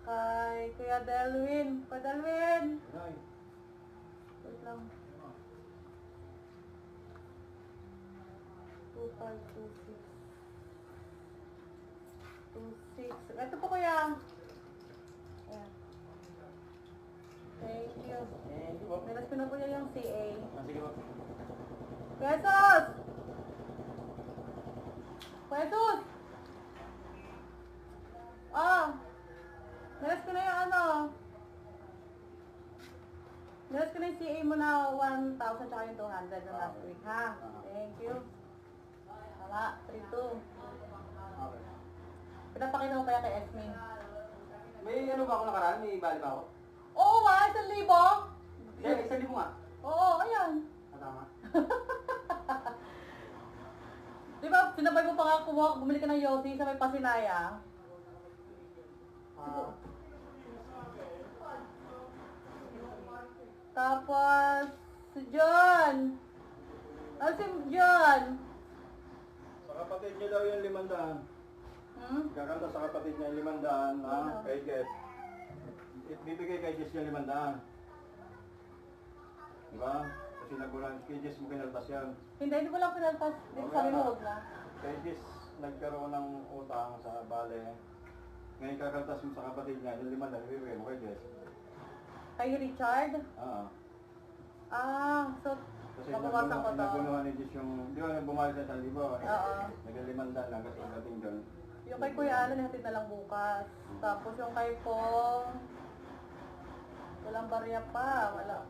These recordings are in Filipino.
Kay Kuya Delwin. Kuya Delwin! Wait lang. 2526. Ito po kuya. Ayan. Thank you. Nilas ko na po niya yung CA. Sige po. Pesos! Pesos! Nilas ko na yung ano. Nilas ko na yung CA mo na 1,000 tsaka yung 200 na last week ha. Thank you. Tama, 3-2. Okay. Pinapakita ko kaya kay Esme. May ano ba ako nakaraan? May bali ba ako? Oo ba? 1,000? Kaya 1,000 nga. Oo, ayan. Tama. Di ba, sinabay mo pa nga kumuha, bumili ka ng Yossi sa may Pasinaya. Tapos, si John. Ano si John? Sa kapatid niya daw yung 500. Kakanta sa kapatid niya yung 500 na kay Jeff. Bibigay kay Jess yung 500. Diba? Kasi nagulang, kay Jess mo kinaltas yan. Hindi ko lang pinalpas. Dito sabi mo, huwag na. Kay Jess nagkaroon ng utang sa bale. Ngayon kakaltas mo sa kapatid niya, yung 500 bibigay mo kay Jess. Kay Richard? So, Kasi mabawasan ko to. naguluhan ni Jess yung, di ba bumalik sa 1,000? Oo. Nag-500 lang kasi dating doon. Yung kay Kuya Alan, hatid na lang bukas. Tapos yung kay Pong, walang barya pa. Wala.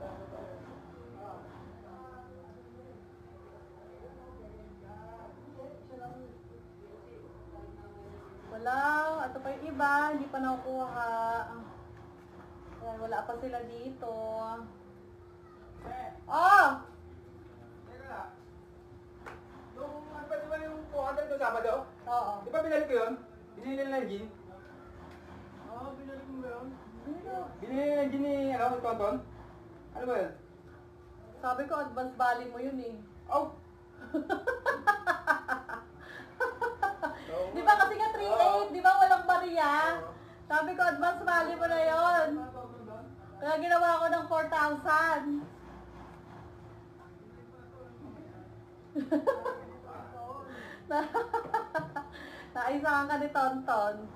Wala. Ito pa yung iba, hindi pa nakukuha. Ayan, wala pa sila dito. Oh! Yung ano ba di ba yung 400 doon Sabado? Oo. Di ba binalik ko yun? Binili nila ng gin? Binalik mo ba yun? Binili nila ng gin ni, ano, Tonton? Ano ba yun? Sabi ko, advance value mo yun eh. Oh! Di ba kasi nga 3.8, di ba walang bariya? Sabi ko, advance value mo na yun. Kaya ginawa ko ng 4,000. Naisahan ka ni Tonton.